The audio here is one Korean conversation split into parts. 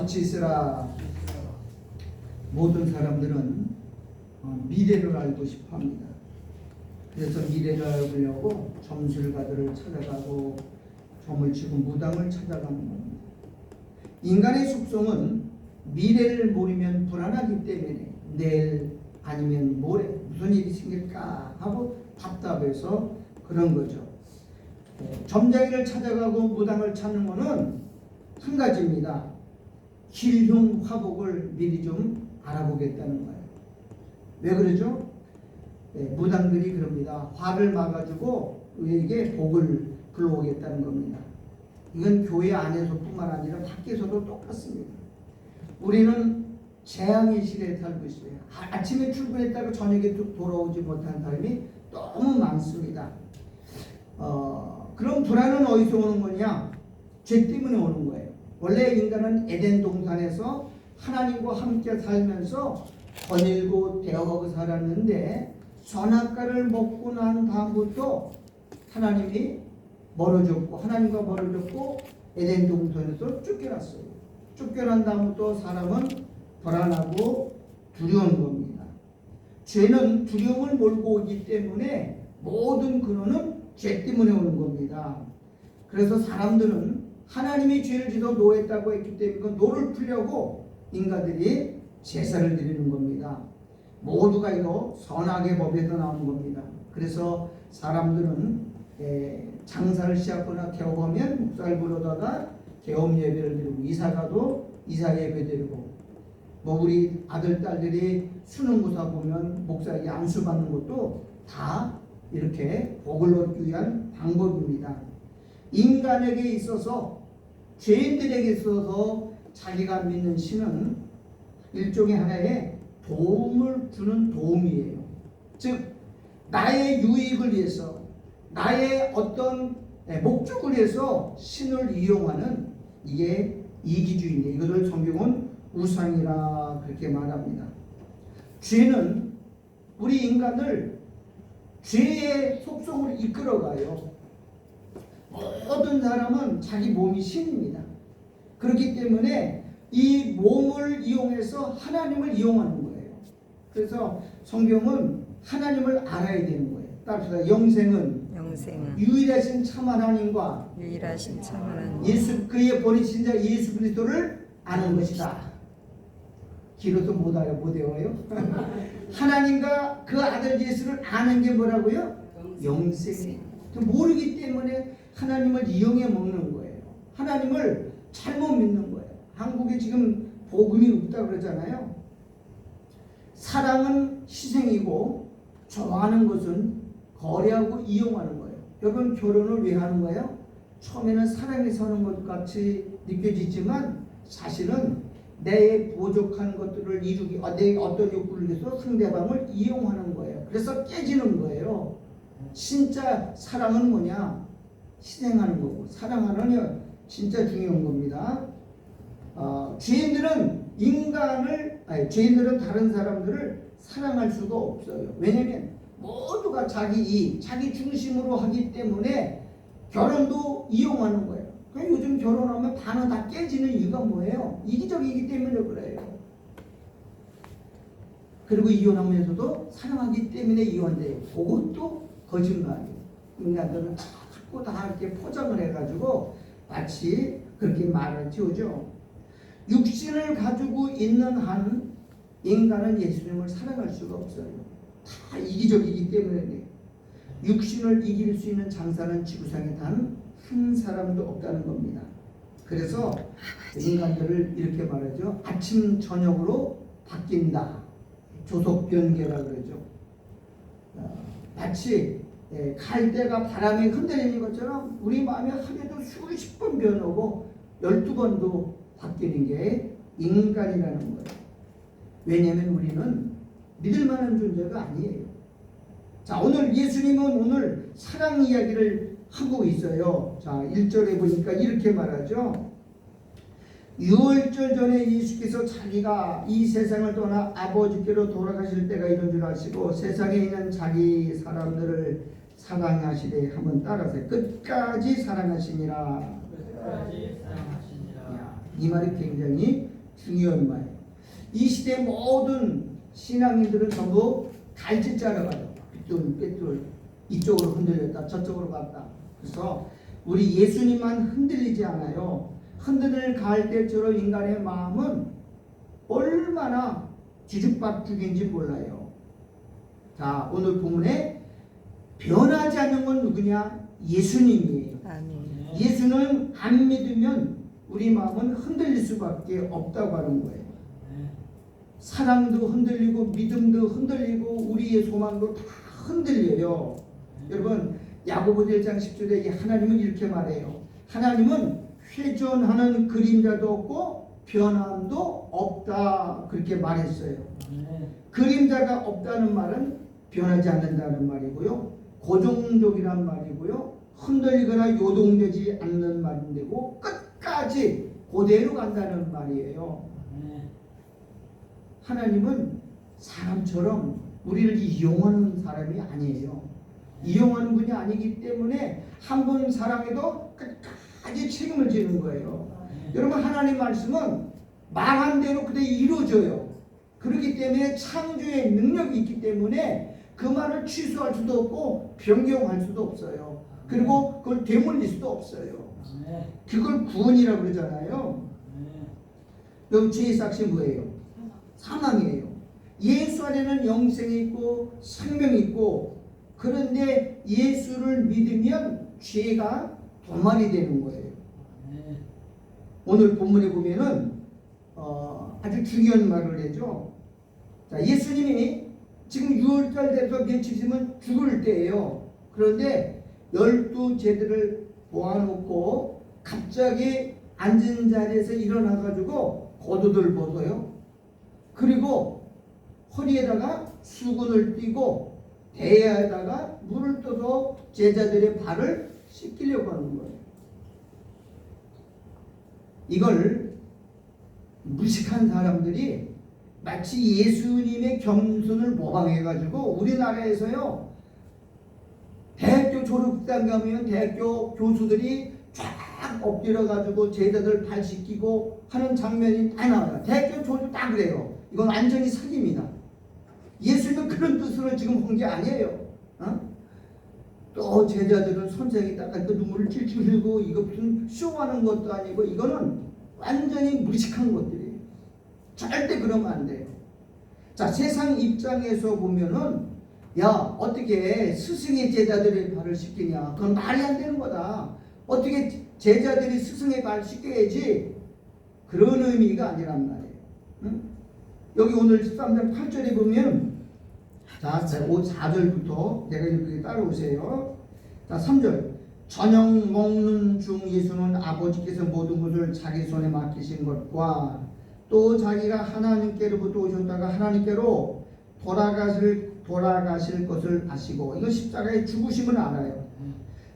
빛이 있으라. 모든 사람들은 미래를 알고 싶어 합니다. 그래서 미래를 알려고 점술가들을 찾아가고 점을 치고 무당을 찾아가는 겁니다. 인간의 속성은 미래를 모르면 불안하기 때문에 내일 아니면 모레 무슨 일이 생길까 하고 답답해서 그런 거죠. 점쟁이를 찾아가고 무당을 찾는 것은 한 가지입니다. 길흉 화복을 미리 좀 알아보겠다는 거예요. 왜 그러죠? 무당들이 그럽니다. 화를 막아주고 우리에게 복을 불러오겠다는 겁니다. 이건 교회 안에서뿐만 아니라 밖에서도 똑같습니다. 우리는 재앙의 시대에 살고 있어요. 아침에 출근했다가 저녁에 돌아오지 못한 사람이 너무 많습니다. 그럼 불안은 어디서 오는 거냐? 죄 때문에 오는 거예요. 원래 인간은 에덴 동산에서 하나님과 함께 살면서 거닐고 대화하고 살았는데 선악과를 먹고 난 다음부터 하나님이 멀어졌고 하나님과 멀어졌고 에덴 동산에서 쫓겨났어요. 쫓겨난 다음부터 사람은 불안하고 두려운 겁니다. 죄는 두려움을 몰고 오기 때문에 모든 근원은 죄 때문에 오는 겁니다. 그래서 사람들은 하나님이 죄를 지어 노했다고 했기 때문에 그 노를 풀려고 인간들이 제사를 드리는 겁니다. 모두가 이거 선악의 법에서 나온 겁니다. 그래서 사람들은 장사를 시작하거나 개업하면 목사를 부르다가 개업 예배를 드리고 이사가도 이사 예배 드리고 우리 아들 딸들이 수능고사 보면 목사 양수 받는 것도 다 이렇게 복을 얻기 위한 방법입니다. 인간에게 있어서 죄인들에게 있어서 자기가 믿는 신은 일종의 하나의 도움을 주는 도움이에요. 즉 나의 유익을 위해서 나의 어떤 목적을 위해서 신을 이용하는 이게 이기주의인데 이것을 성경은 우상이라 그렇게 말합니다. 죄는 우리 인간을 죄의 속성으로 이끌어가요. 모든 사람은 자기 몸이 신입니다. 그렇기 때문에 이 몸을 이용해서 하나님을 이용하는 거예요. 그래서 성경은 하나님을 알아야 되는 거예요. 따라서 영생은 유일하신 참 하나님과 예수 그의 보내신 자 예수 그리스도를 아는 것이다. 길어도 못 외워요. 하나님과 그 아들 예수를 아는 게 뭐라고요? 영생. 모르기 때문에 하나님을 이용해 먹는 거예요. 하나님을 잘못 믿는 거예요. 한국에 지금 복음이 없다 그러잖아요. 사랑은 희생이고 좋아하는 것은 거래하고 이용하는 거예요. 여러분 결혼을 왜 하는 거예요? 처음에는 사랑이 서는 것 같이 느껴지지만 사실은 내 부족한 것들을 이루기 내 어떤 욕구를 위해서 상대방을 이용하는 거예요. 그래서 깨지는 거예요. 진짜 사랑은 뭐냐? 희생하는 거고 사랑하는 게 진짜 중요한 겁니다. 죄인들은 죄인들은 다른 사람들을 사랑할 수가 없어요. 왜냐하면 모두가 자기 이익, 자기 중심으로 하기 때문에 결혼도 이용하는 거예요. 그러니까 요즘 결혼하면 반은 다 깨지는 이유가 뭐예요? 이기적이기 때문에 그래요. 그리고 이혼하면서도 사랑하기 때문에 이혼돼요. 그것도 거짓말이에요. 인간들은 자꾸 다 이렇게 포장을 해가지고 마치 그렇게 말을 지우죠. 육신을 가지고 있는 한 인간은 예수님을 사랑할 수가 없어요. 다 이기적이기 때문에 육신을 이길 수 있는 장사는 지구상에 단 한 사람도 없다는 겁니다. 그래서 인간들을 이렇게 말하죠. 아침 저녁으로 바뀐다. 조속변개라 그러죠. 마치 갈대가 바람에 흔들리는 것처럼 우리 마음이 하루에도 수십 번 변하고 12번도 바뀌는 게 인간이라는 거예요. 왜냐하면 우리는 믿을 만한 존재가 아니에요. 자, 오늘 예수님은 오늘 사랑 이야기를 하고 있어요. 자, 1절에 보니까 이렇게 말하죠. 유월절 전에 예수께서 자기가 이 세상을 떠나 아버지께로 돌아가실 때가 이런 줄 아시고 세상에 있는 자기 사람들을 사랑하시되 한번 따라서 끝까지 사랑하시니라. 이 말이 굉장히 중요한 말이에요. 이 시대 모든 신앙인들은 전부 갈짓자로 가요. 삐뚤 이쪽으로 흔들렸다 저쪽으로 갔다. 그래서 우리 예수님만 흔들리지 않아요. 흔들릴 갈대처럼 인간의 마음은 얼마나 뒤죽박죽인지 몰라요. 자, 오늘 본문에 변하지 않는 건 누구냐? 예수님이에요. 아멘. 예수는 안 믿으면 우리 마음은 흔들릴 수밖에 없다고 하는 거예요. 사랑도 흔들리고 믿음도 흔들리고 우리의 소망도 다 흔들려요. 여러분 야고보 1장 10절에 하나님은 이렇게 말해요. 하나님은 회전하는 그림자도 없고 변함도 없다 그렇게 말했어요. 그림자가 없다는 말은 변하지 않는다는 말이고요. 고정적이란 말이고요. 흔들리거나 요동되지 않는 말인데고 끝까지 그대로 간다는 말이에요. 하나님은 사람처럼 우리를 이용하는 사람이 아니에요. 이용하는 분이 아니기 때문에 한 번 사랑해도 끝까지 책임을 지는 거예요. 여러분 하나님 말씀은 말한 대로 그대로 이루어져요. 그렇기 때문에 창조의 능력이 있기 때문에 그 말을 취소할 수도 없고 변경할 수도 없어요. 그리고 그걸 되물릴 수도 없어요. 그걸 구원이라고 그러잖아요. 여러분 죄의 삭시 뭐예요? 사망이에요. 예수 안에는 영생이 있고 생명이 있고 그런데 예수를 믿으면 죄가 도말이 되는 거예요. 오늘 본문에 보면은 아주 중요한 말을 해죠. 자, 예수님이 지금 6월달 돼서 며칠 있으면 죽을 때예요. 그런데 12제들을 모아놓고 갑자기 앉은 자리에서 일어나가지고 겉옷을 벗어요. 그리고 허리에다가 수건을 띠고 대야에다가 물을 떠서 제자들의 발을 씻기려고 하는 거예요. 이걸 무식한 사람들이 마치 예수님의 겸손을 모방해가지고 우리나라에서요 대학교 졸업장 가면 대학교 교수들이 쫙 엎드려가지고 제자들 발 씻기고 하는 장면이 다 나와요. 대학교 졸업 다 그래요. 이건 완전히 사기입니다. 예수님은 그런 뜻으로 지금 한 게 아니에요. 또 제자들은 선생이 닦아서 눈물을 찔찔 흘리고 이거 무슨 쇼하는 것도 아니고 이거는 완전히 무식한 것들이에요. 절대 그러면 안 돼요. 자, 세상 입장에서 보면은 야 어떻게 스승의 제자들의 발을 씻기냐 그건 말이 안 되는 거다. 어떻게 제자들이 스승의 발 씻겨야지 그런 의미가 아니란 말이에요. 응? 여기 오늘 13장 8절에 보면 자 4절부터 내가 읽기 따라오세요. 자 3절 저녁 먹는 중 예수는 아버지께서 모든 것을 자기 손에 맡기신 것과 또 자기가 하나님께로부터 오셨다가 하나님께로 돌아가실 것을 아시고 이건 십자가의 죽으심을 알아요.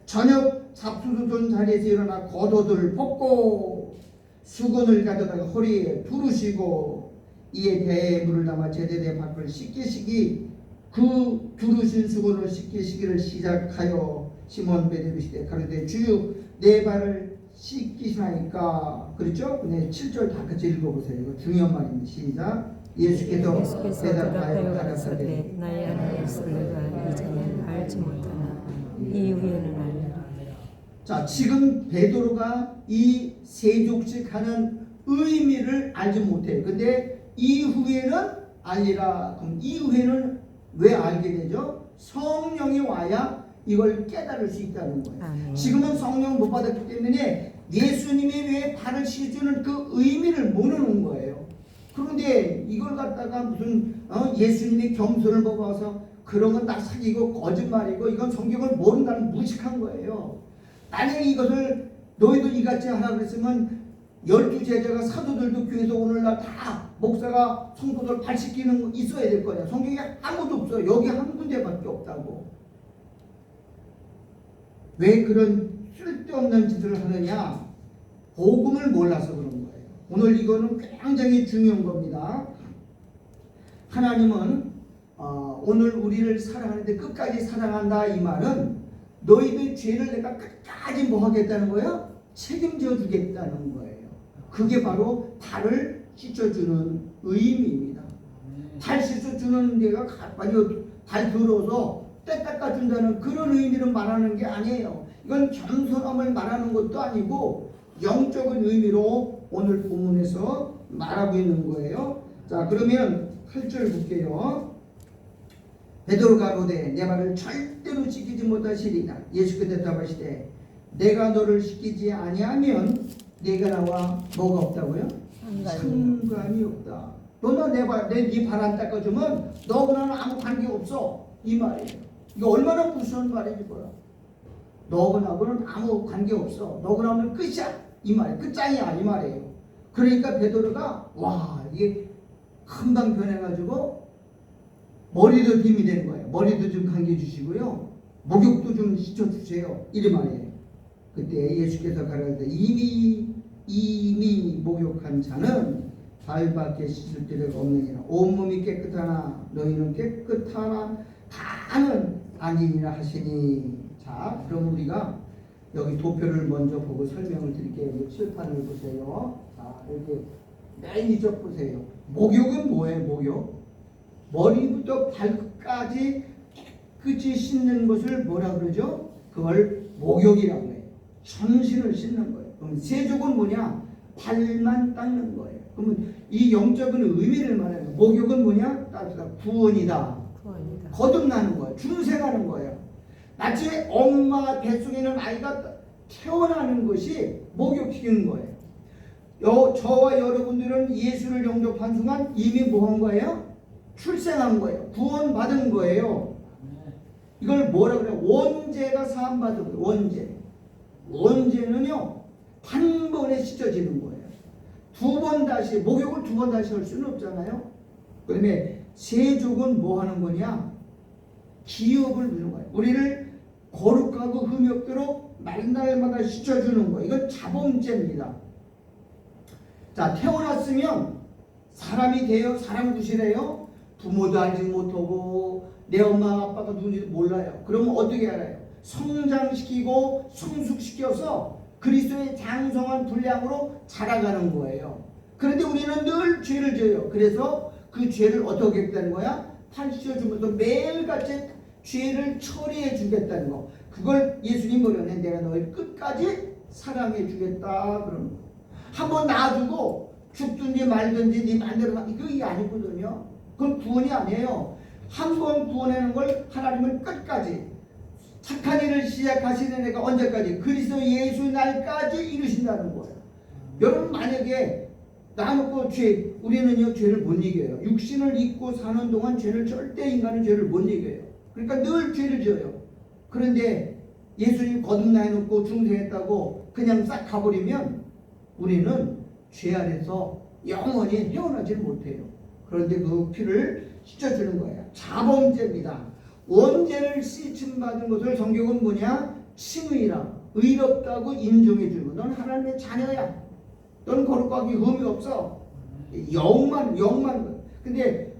저녁 잡수던 자리에서 일어나 겉옷을 벗고 수건을 가져다가 허리에 두르시고 이에 대에 물을 담아 제자들의 발을 씻기시기 그 두르신 수건을 씻기시기를 시작하여 시몬 베드로 시대 가로되 주여 내 발을 씻기시나이까 그렇죠? 근데 7절 다 같이 읽어보세요. 이거 중요한 말입니다. 시작. 예수께서 대답하여 가라사대 나의 안에 있을 내가 이제는 알지 못하나 이후에는 알리라. 자 지금 베드로가 이 세족식 하는 의미를 알지 못해요. 근데 이후에는 알리라. 그럼 이후에는 왜 알게 되죠? 성령이 와야 이걸 깨달을 수 있다는 거예요. 아멘. 지금은 성령을 못 받았기 때문에 예수님이 왜 발을 씻어주는 그 의미를 모르는 거예요. 그런데 이걸 갖다가 무슨 예수님이 겸손을 뽑아서 그런 건 다 사기고 거짓말이고 이건 성경을 모른다는 무식한 거예요. 만약에 이것을 너희도 이같이 하라 그랬으면 12제자가 사도들도 교회에서 오늘날 다 목사가 성도들 발 씻기는 거 있어야 될 거냐. 성경에 아무도 없어요. 여기 한 군데밖에 없다고. 왜 그런 쓸데없는 짓을 하느냐? 복음을 몰라서 그런 거예요. 오늘 이거는 굉장히 중요한 겁니다. 하나님은 오늘 우리를 사랑하는데 끝까지 사랑한다 이 말은 너희들 죄를 내가 끝까지 뭐 하겠다는 거야? 책임져 주겠다는 거예요. 그게 바로 발을 씻어주는 의미입니다. 발 씻어주는 데가 발 더러워서 때 닦아준다는 그런 의미를 말하는 게 아니에요. 이건 겸손함을 말하는 것도 아니고 영적인 의미로 오늘 본문에서 말하고 있는 거예요. 자, 그러면 8절 볼게요. 베드로가 가로되 내 발을 절대로 씻기지 못하시리라. 예수께서 대답하시되 내가 너를 씻기지 아니하면 네가 나와 뭐가 없다고요? 상관이 없다. 너는 네 발 안 닦아주면 너하고 나는 아무 관계 없어, 이 말이에요. 이거 얼마나 무서운 말인지 뭐야. 너하고 나하고는 아무 관계 없어. 너하고 나하고는 끝이야, 이 말이에요. 끝장이야, 이 말이에요. 그러니까 베드로가 와, 이게 금방 변해가지고 머리도 힘이 되는 거예요. 머리도 좀 감겨 주시고요, 목욕도 좀 시켜주세요, 이 말이에요. 그때 예수께서 가라사대 이미 목욕한 자는 발밖에 씻을 필요가 없느니라. 온몸이 깨끗하나 너희는 깨끗하나 다는 아니니라 하시니. 자, 그럼 우리가 여기 도표를 먼저 보고 설명을 드릴게요. 칠판을 보세요. 자, 이렇게 맨 이쪽 보세요. 목욕은 뭐예요? 목욕, 머리부터 발끝까지 깨끗이 씻는 것을 뭐라 그러죠? 그걸 목욕이라고 해요. 전신을 씻는 거예요. 그럼 세족은 뭐냐? 발만 닦는 거예요. 그러면 이 영적인 의미를 말하는 거예요. 목욕은 뭐냐? 따뜻하 구원이다. 거듭나는 거예요. 중생하는 거예요. 마치 엄마 뱃속에 있는 아이가 태어나는 것이 목욕시키는 거예요. 저와 여러분들은 예수를 영접한 순간 이미 뭐 한 거예요? 출생한 거예요. 구원받은 거예요. 이걸 뭐라 그래요? 원죄가 사함받은 거예요. 원죄. 원죄는요, 한 번에 씻어지는 거예요. 두 번 다시, 목욕을 두 번 다시 할 수는 없잖아요. 그다음에 세족은 뭐 하는 거냐? 기업을 누는 거예요. 우리를 거룩하고 흠이 없도록 날마다 씻어주는 거예요. 이건 자범죄입니다. 자, 태어났으면 사람이 돼요? 사람 구실해요? 부모도 알지 못하고 내 엄마 아빠가 누군지도 몰라요. 그러면 어떻게 알아요? 성장시키고 성숙시켜서 그리스도의 장성한 분량으로 자라가는 거예요. 그런데 우리는 늘 죄를 져요. 그래서 그 죄를 어떻게 했다는 거야? 팔 씌워주면서 매일같이 죄를 처리해 주겠다는 거. 그걸 예수님 뭐라네? 내가 너희를 끝까지 사랑해 주겠다 그러는 거. 한번 놔두고 죽든지 말든지 네 마음대로 그게 아니거든요. 그건 구원이 아니에요. 한 번 구원하는 걸 하나님은 끝까지, 착한 일을 시작하시는 애가 언제까지? 그리스도 예수 날까지 이루신다는 거예요. 여러분, 만약에 나놓고 우리는요 죄를 못 이겨요. 육신을 입고 사는 동안 죄를 절대, 인간은 죄를 못 이겨요. 그러니까 늘 죄를 지어요. 그런데 예수님 거듭나 해놓고 중생했다고 그냥 싹 가버리면 우리는 죄 아래서 영원히 헤어나질 못해요. 그런데 그 피를 씻어주는 거예요. 자범죄입니다. 원죄를 씻음받은 것을 성경은 뭐냐? 칭의라, 의롭다고 인정해 주는 거. 넌 하나님의 자녀야. 넌 거룩하기 흠이 없어. 영만. 근데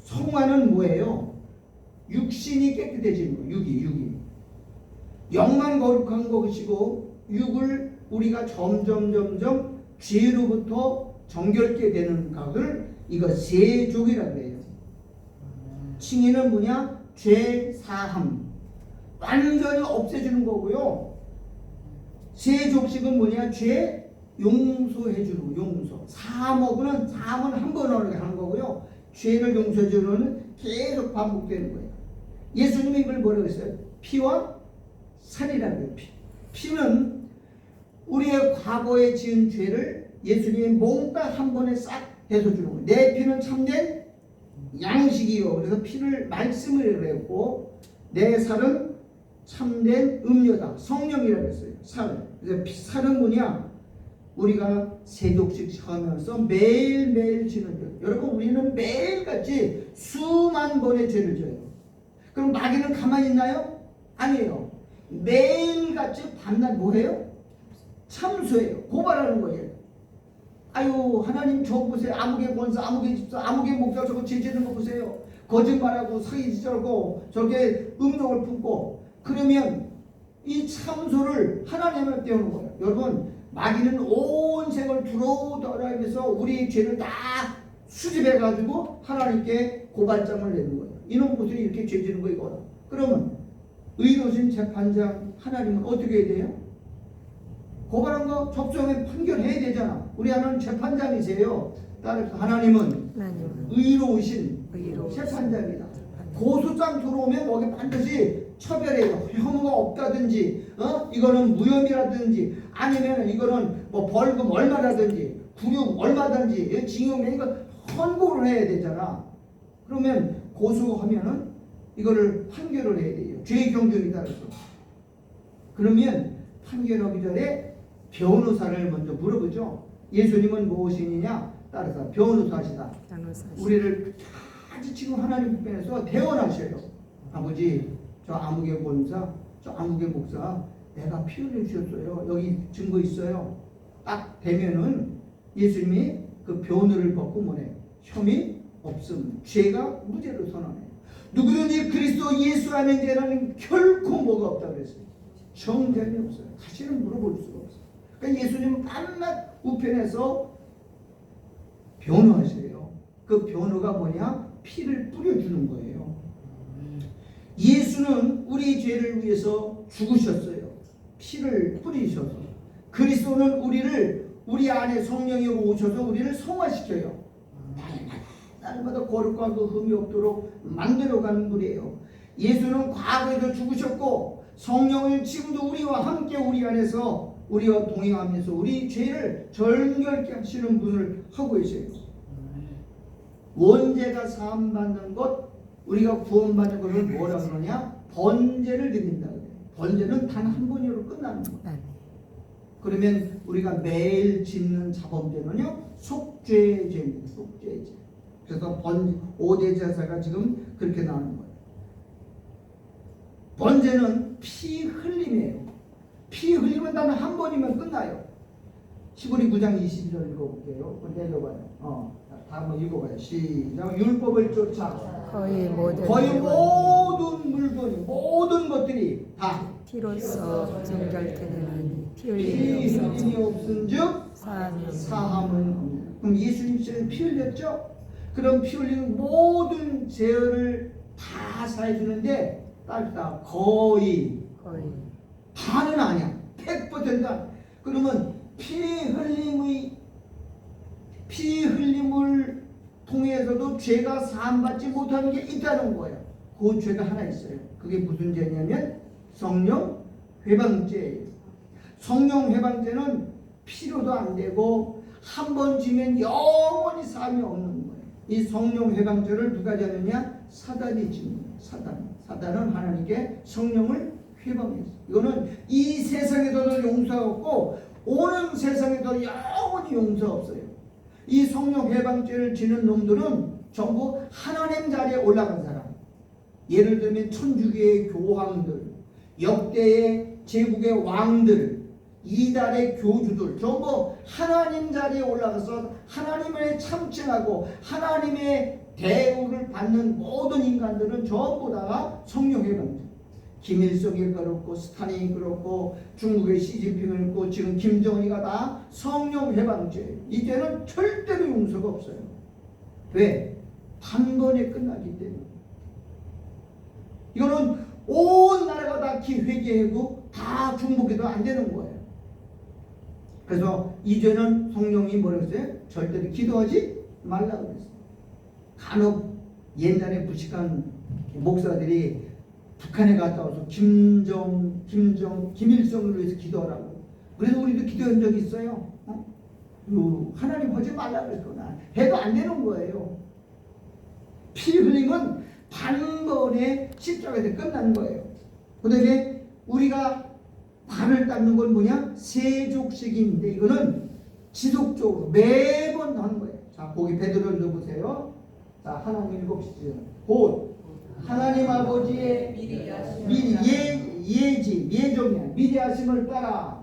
성화는 뭐예요? 육신이 깨끗해지는 거예요. 육이. 영만 거룩한 것이고 육을 우리가 점점 죄로부터 정결케 되는 것을 이거 세족이라고 해요. 칭의는 뭐냐? 죄 사함, 완전히 없애주는 거고요. 세족식은 뭐냐? 죄 용서해 주는 거. 용서. 사함은 한 번 하는 거고요. 죄를 용서해 주는 건 계속 반복되는 거예요. 예수님이 이걸 뭐라고 했어요? 피와 살이라고 해요. 피는 우리의 과거에 지은 죄를 예수님이 몽땅 한 번에 싹 해서 주는 거예요. 내 피는 참된 양식이요. 그래서 피를 말씀을 했고, 내 살은 참된 음료다. 성령이라고 했어요. 살. 그래서 살은 뭐냐? 우리가 세족식 하면서 매일매일 지는 죄. 여러분, 우리는 매일같이 수만 번의 죄를 져요. 그럼 마귀는 가만히 있나요? 아니에요. 매일같이 밤낮 뭐해요? 참수해요. 고발하는 거예요. 아유, 하나님 저 보세요. 아무개 권사, 아무개 집사, 아무개 목사 저거 죄지는 거 보세요. 거짓말하고 사기질하고 저렇게 음욕을 품고. 그러면 이 참소를 하나님을 떼우는 거예요. 여러분, 마귀는 온 생을 두루 돌아다니면서 우리의 죄를 다 수집해가지고 하나님께 고발장을 내는 거예요. 이놈 무슨 이렇게 죄 지는 거 이거. 그러면 의로우신 재판장 하나님은 어떻게 해야 돼요? 고발한 거 접수하면 판결해야 되잖아. 우리 하나님 재판장이세요. 따라서 하나님은 의로우신 재판장이다. 고소장 들어오면 거기 반드시 처벌해요. 혐오가 없다든지, 이거는 무혐의라든지, 아니면 이거는 뭐 벌금 얼마라든지, 구형 얼마든지, 징역에 이거 선고를 해야 되잖아. 그러면 고소하면은 이거를 판결을 해야 돼요. 죄의 경중에 따라서. 그러면 판결하기 전에 변호사를 먼저 물어보죠. 예수님은 무엇이냐? 따라서 변호사시다. 우리를 아주 지금 하나님 편에서 대언하셔요. 아버지, 저 아무개 권사, 저 아무개 목사, 내가 피 흘려 주셨어요. 여기 증거 있어요. 딱 되면은 예수님이 그 변호를 벗고 뭐래? 혐의 없음, 죄가 무죄로 선언해. 누구든지 그리스도 예수 안에 죄라는 결코 뭐가 없다 그랬어요. 정죄함이 없어요. 다시는 물어볼 수가 없어요. 그러니까 예수님은 밤낮 우편에서 변호하셔요. 그 변호가 뭐냐? 피를 뿌려주는 거예요. 예수는 우리 죄를 위해서 죽으셨어요. 피를 뿌리셔서. 그리스도는 우리 안에 성령이 오셔서 우리를 성화시켜요. 날마다 거룩과 그 흠이 없도록 만들어가는 분이에요. 예수는 과거에도 죽으셨고 성령을 지금도 우리와 함께 우리 안에서 우리와 동행하면서 우리 죄를 정결케 하시는 분을 하고 계세요. 원죄가 사함받는 것, 우리가 구원받는 것을 뭐라 그러냐? 번제를 드린다 그래요. 번제는 단 한 번으로 끝나는 거예요. 그러면 우리가 매일 짓는 자범죄는요, 속죄제입니다. 속죄제. 그래서 5대 제사가 지금 그렇게 나오는 거예요. 번제는 피 흘림이에요. 피 흘리면 단 한 번이면 끝나요. 시브리 9장 22절 읽어볼게요. 내려봐요. 다 한번 읽어봐요. 시작. 율법을 쫓아 거의 모든 물건이, 모든 것들이 다 피로써 정결되는 피 흘림이 없은즉 사함은 없는. 그럼 예수님께서는 피 흘렸죠? 그럼 피 흘리는 모든 죄를 다 사해주는데 따르다 거의 다는 아니야. 100%다. 그러면 피 흘림을 통해서도 죄가 사함받지 못하는 게 있다는 거예요. 그 죄가 하나 있어요. 그게 무슨 죄냐면 성령 회방죄예요. 성령 회방죄는 필요도 안 되고 한 번 지면 영원히 사함이 없는 거예요. 이 성령 회방죄를 누가 지느냐? 사단이 지는 거예요. 사단은 하나님께 성령을 회방했어요. 이거는 이 세상에서도 용서가 없고 오는 세상에도 영원히 용서 없어요. 이 성령 회방죄를 지는 놈들은 전부 하나님 자리에 올라간 사람. 예를 들면 천주교의 교황들, 역대의 제국의 왕들, 이달의 교주들 전부 하나님 자리에 올라가서 하나님을 참칭하고 하나님의 대우를 받는 모든 인간들은 전부 다 성령 회방죄. 김일성이 그렇고 스탈린이 그렇고 중국의 시진핑이 그렇고 지금 김정은이가 다 성령 회방죄. 이제는 절대로 용서가 없어요. 왜? 단번에 끝나기 때문에. 이거는 온 나라가 다 회개하고 다 중복해도 안 되는 거예요. 그래서 이제는 성령이 뭐라고 했어요? 절대로 기도하지 말라고 그랬어요. 간혹 옛날에 무식한 목사들이 북한에 갔다 와서 김일성을 위해서 기도하라고. 그래서 우리도 기도한 적이 있어요. 하나님 하지 말라 그랬구나. 해도 안 되는 거예요. 피 흘림은 단번에 십자가에서 끝나는 거예요. 그 다음에 우리가 발을 닦는 건 뭐냐? 세족식인데 이거는 지속적으로 매번 하는 거예요. 자, 거기 베드로 읽어보세요. 자, 하나님 읽읍시죠. 곧 하나님 아버지의 예정이야. 미리 하심을 따라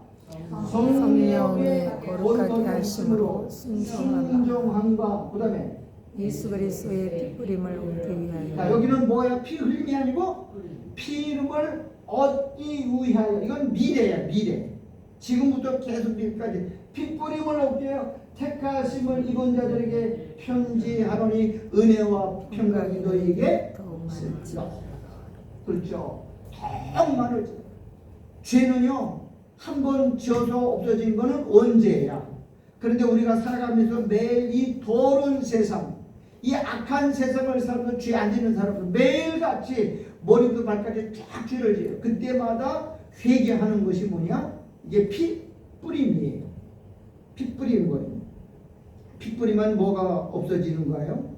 성령의 거룩하게 하심으로 순종함과 그 다음에 예수 그리스도의 피 뿌림을 얻기 위하여. 자, 여기는 뭐야? 피 흘림이 아니고 피 이름을 얻기 위하여. 이건 미래야. 미래. 지금부터 계속 내일까지 핏뿌림을 얻게 택하심을 입은 자들에게 편지하노니 은혜와 평강이 너희에게 있을지라. 그렇죠. 더 많을지. 죄는요 한 번 지어서 없어진 거는 언제야. 그런데 우리가 살아가면서 매일 이 더러운 세상, 이 악한 세상을 살면서 죄 안 짓는 사람은 매일같이 머리부터 발까지 쫙 죄를 지어요. 그때마다 회개하는 것이 뭐냐? 이게 피 뿌림이에요. 피 뿌리는 거예요. 피 뿌리면 뭐가 없어지는 거예요?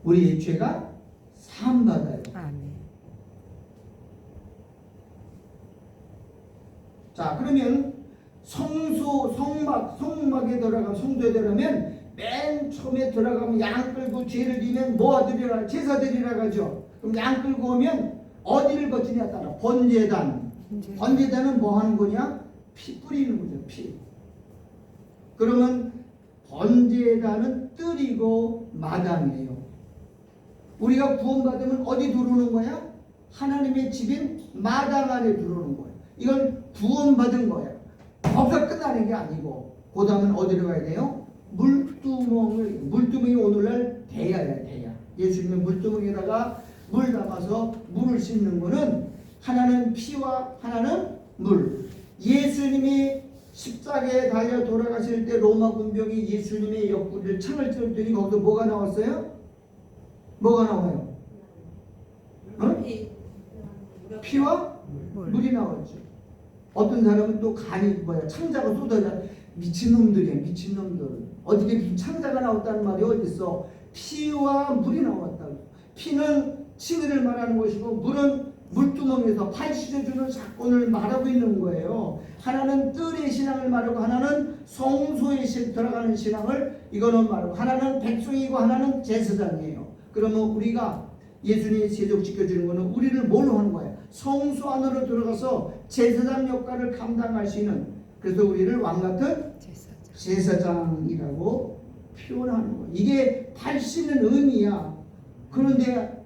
우리의 죄가 사함받아요. 아멘. 자, 그러면 성막에 들어가면, 성도에 들어가면 맨 처음에 들어가면 양 끌고 죄를 지면 뭐 드리라? 제사 드리라 하죠. 그럼 양 끌고 오면 어디를 거치냐 따라 번제단. 번제단은 뭐 하는 거냐? 피 뿌리는 거죠. 피. 그러면 번제단은 뜰이고 마당이에요. 우리가 구원받으면 어디 들어오는 거야? 하나님의 집인 마당 안에 들어오는 거예요. 이건 구원받은 거예요. 거기서 끝나는 게 아니고 그 다음은 어디로 가야 돼요? 물두멍이 오늘날 대야야. 대야. 예수님의 물두멍에다가 물 담아서 물을 씻는 거는 하나는 피와 하나는 물. 예수님이 십자가에 달려 돌아가실 때 로마 군병이 예수님의 옆구리를 창을 찔렀더니 거기서 뭐가 나왔어요? 뭐가 나와요? 어? 피와 물이 나왔죠. 어떤 사람은 또 간이 창자가 쏟아져. 미친놈들이야. 미친놈들. 어떻게 무슨 창자가 나왔다는 말이 어딨어? 피와 물이 나왔다고. 피는 칭의를 말하는 것이고 물은 물두멍에서 발 씻어주는 사건을 말하고 있는 거예요. 하나는 뜰의 신앙을 말하고 하나는 성소에 들어가는 신앙을 이거는 말하고 하나는 백성이고 하나는 제사장이에요. 그러면 우리가 예수님이 세족시켜주는 거는 우리를 뭘로 하는 거예요? 성소 안으로 들어가서 제사장 역할을 감당할 수 있는, 그래서 우리를 왕같은 제사장이라고 표현하는 거예요. 이게 발 씻는 의미야. 그런데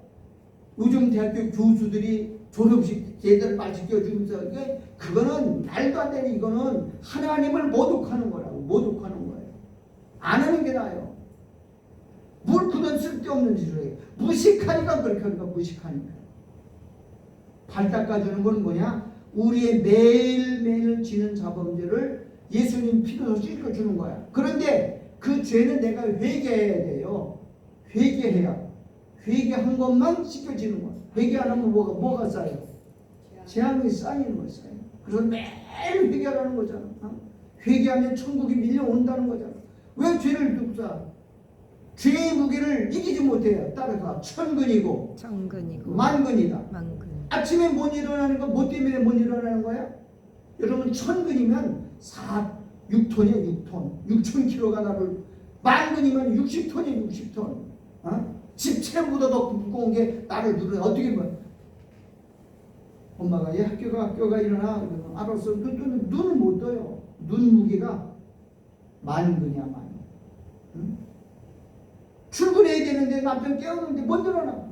요즘 대학교 교수들이 졸업식 제대로 발 씻겨주면서 그거는 말도 안 되는, 이거는 하나님을 모독하는 거라고. 모독하는 거예요. 안 하는 게 나아요. 뭘 그런 쓸데없는 짓을 해요. 무식하니까 그렇게 하는 거야. 무식하니까. 발 닦아주는 건 뭐냐? 우리의 매일매일 지는 자범죄를 예수님 피로 씻겨주는 거야. 그런데 그 죄는 내가 회개해야 돼요. 회개해야. 회개한 것만 씻겨지는 거야. 회개 안 하면 뭐가 쌓여? 재앙이 쌓이는 거야. 쌓여. 그래서 매일 회개하라는 거잖아. 회개하면 천국이 밀려온다는 거잖아. 왜 죄를 두고 사? 죄의 무게를 이기지 못해요. 따라서 천근이고 만근이다. 아침에 못 일어나는 거 뭐 때문에 못 일어나는 거야? 여러분, 천근이면 6톤이야. 6톤 6,000kg가 나를, 만근이면 60톤이야. 60톤. 집체보다 더 무거운 게 나를 누르네. 어떻게 봐? 엄마가 얘 학교가 일어나. 그러면 알았어. 눈을 못 떠요. 눈 무게가 만근이야. 만. 응? 출근해야 되는데 남편 깨우는데 못 일어나.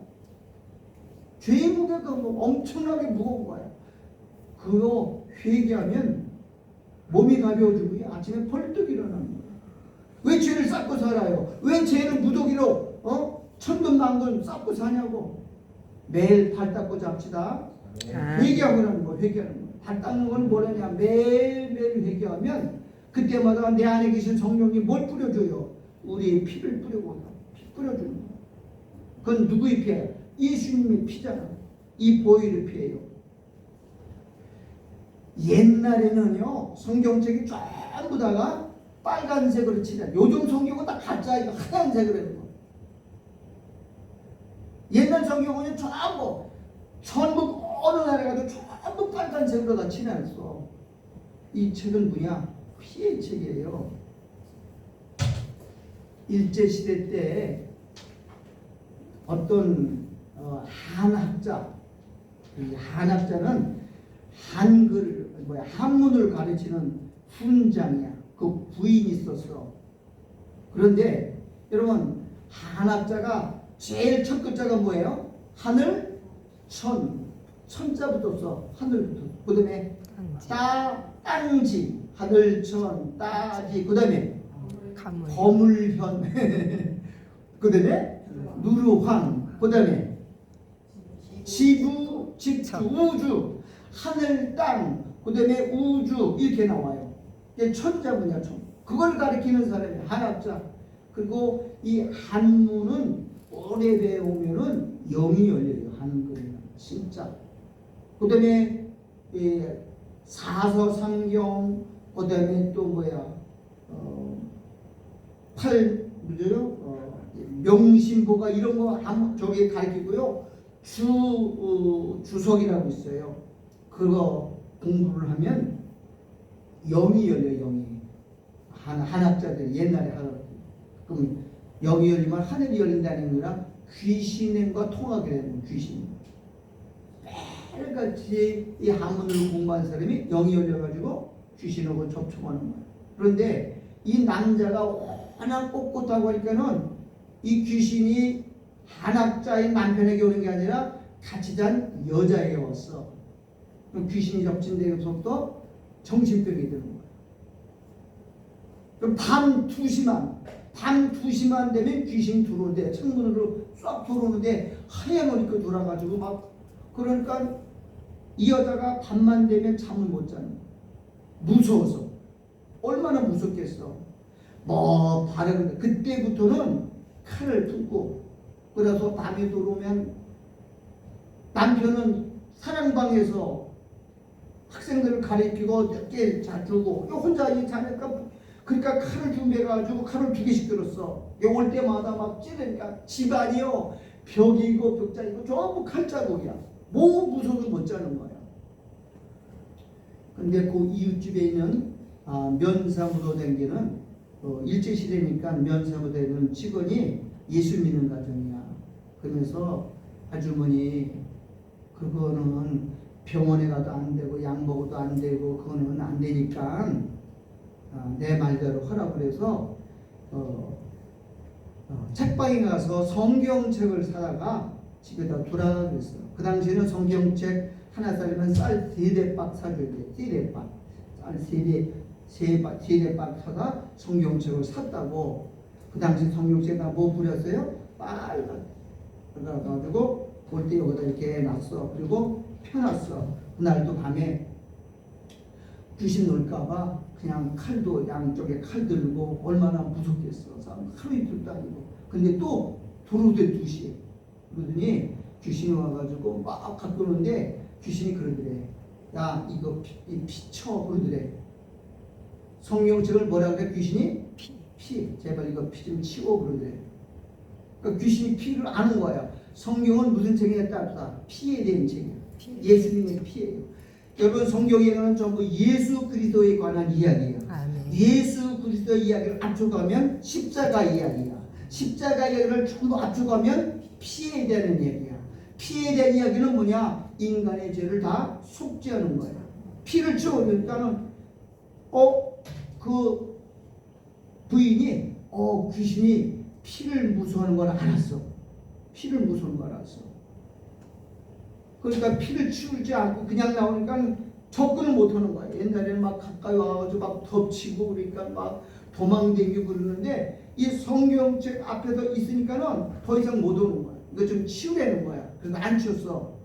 죄의 무게가 엄청나게 무거운 거야. 그거 회개하면 몸이 가벼워지고 아침에 벌떡 일어나는 거야. 왜 죄를 쌓고 살아요? 왜 죄를 무더기로 천근만근 쌓고 사냐고. 매일 발 닦고 잡시다. 회개하고라는 거. 회개하는 거. 발 닦는 건 뭐라냐? 매일매일 회개하면 그때마다 내 안에 계신 성령이 뭘 뿌려줘요? 우리의 피를 뿌려고 피 뿌려주는 거. 그건 누구의 피야? 예수님의 피잖아. 이 보혈의 피예요. 옛날에는요 성경책이 전부 다가 빨간색으로 칠해. 요즘 성경은 다 가짜, 이거 하얀색으로 해요. 옛날 성경은 전부 어느 나라에 가도 전부 빨간색으로 다 칠해놨어. 이 책은 뭐냐? 피의 책이에요. 일제시대 때 어떤 한학자, 이 한학자는 한문을 가르치는 훈장이야. 그 부인이 있었어. 그런데 여러분, 한학자가 제일 첫 글자가 뭐예요? 하늘, 천자부터 써. 하늘부터. 그 다음에 땅지, 땅지, 하늘천, 따지, 그 다음에 가물, 거물현, 그 다음에 누르황, 그 다음에 지부, 직주, 우주, 하늘, 땅, 그 다음에 우주 이렇게 나와요. 이게 천자문이야, 천. 그걸 가리키는 사람이 한학자. 그리고 이 한문은 오래 배우면은 영이 열려요. 한글은 진짜. 그 다음에 사서상경, 그 다음에 또 명심보가 이런 거 저기 가르치고요. 주석이라고 있어요. 그거 공부를 하면 영이 열려요. 영이. 한학자들이 옛날에 하더라고요. 그럼 영이 열리면 하늘이 열린다는 거랑 귀신과 통하게 되는 거예요. 귀신. 매일같이 이 한문을 공부한 사람이 영이 열려가지고 귀신하고 접촉하는 거예요. 그런데 이 남자가 워낙 꼿꼿하고 하니까는 이 귀신이 한학자의 남편에게 오는 게 아니라 같이 잔 여자에게 왔어. 그럼 귀신이 접진되고서부터 정신병이 드는 거예요. 그럼 밤 2시만 되면 귀신이 들어오는데 창문으로 쏙 들어오는데 하얀 옷 입고 돌아가지고 막 그러니까 이 여자가 밤만 되면 잠을 못 자는 거야. 무서워서. 얼마나 무섭겠어. 뭐 바라는데 그때부터는 칼을 품고 그래서 밤에 들어오면 남편은 사랑방에서 학생들을 가리키고 늦게 자주고 혼자 이 자니까 그러니까 칼을 준비해가지고 칼을 2개씩 들었어. 올 때마다 막 찌르니까 집안이요 벽이고 벽장이고 전부 칼자국이야. 뭐 무서워서 못 자는 거야. 근데 그 이웃집에 있는 면사무소 댕기는 일제시대니까 면사무소 되는 직원이 예수 믿는 가정이야. 그러면서 아주머니 그거는 병원에 가도 안 되고 약 먹어도 안 되고 그거는 안 되니까 내 말대로 하라고 해서 책방에 가서 성경책을 사다가 집에다 두라 그랬어. 그 당시에는 성경책 하나 사려면 쌀 3대박 사줘야 돼. 3대박. 쌀 3대박 사다 성경책을 샀다고. 그 당시 성경책에다 뭐 뿌렸어요? 빨간. 그래가지고 볼 때 여기다 이렇게 놨어. 그리고 펴놨어. 그날도 밤에 귀신 놀까봐 그냥 칼도 양쪽에 칼 들고 얼마나 무섭겠어. 하루 이틀도 아니고. 근데 또 들어오대 2시에. 그러더니 귀신이 와가지고 막 갖고 오는데 귀신이 그러더래. 야 이거 피쳐 그러더래. 성경책을 뭐라 그래? 귀신이? 피. 제발 이거 피 좀 치워 그러더래. 그러니까 귀신이 피를 아는 거야. 성경은 무슨 책이냐에 따라서 피에 대한 책이야. 예수님의 피예요. 여러분 성경에는 전부 예수 그리스도에 관한 이야기예요. 예수 그리스도 이야기를 앞서가면 십자가 이야기야. 십자가 이야기를 전부 앞서가면 피에 대한 이야기야. 피에 대한 이야기는 뭐냐? 인간의 죄를 다 속죄하는 거야. 피를 치워주니까는 그 부인이 귀신이 피를 무서워하는 걸 알았어. 피를 무서워하는 걸 알았어. 그러니까 피를 치우지 않고 그냥 나오니까 접근을 못하는 거야. 옛날에는 막 가까이 와가지고 막 덮치고 그러니까 막 도망다니고 그러는데 이 성경책 앞에서 있으니까는 더 이상 못 오는 거야. 이거 좀 치우라는 거야. 그래서 안 치웠어.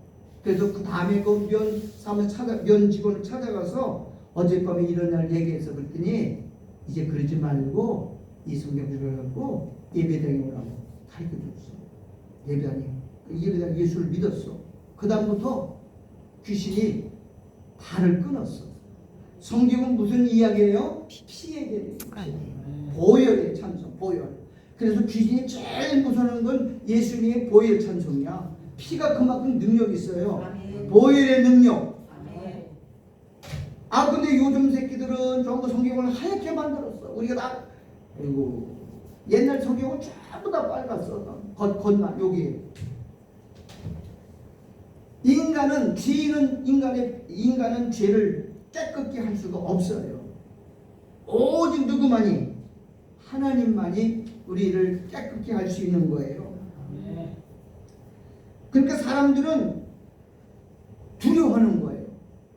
그래서 그 다음에 그 면 직원을 찾아가서 어젯밤에 이런 날 얘기해서 그랬더니 이제 그러지 말고 이 성경책을 갖고 예배당에 오라고 가르쳐줬어. 예배당에 예수를 믿었어. 그 다음부터 귀신이 발을 끊었어. 성경은 무슨 이야기예요? 피에 대한 보혈의 찬송, 보혈. 그래서 귀신이 제일 무서워하는 건 예수님의 보혈 찬송이야. 피가 그만큼 능력이 있어요. 보혈의 능력. 근데 요즘 새끼들은 전부 성경을 하얗게 만들었어. 우리가 다 옛날 성경은 전부 다 빨갛어. 겉만 여기. 인간은 죄를 깨끗게 할 수가 없어요. 오직 누구만이? 하나님만이 우리를 깨끗게 할 수 있는 거예요. 그러니까 사람들은 두려워하는 거예요.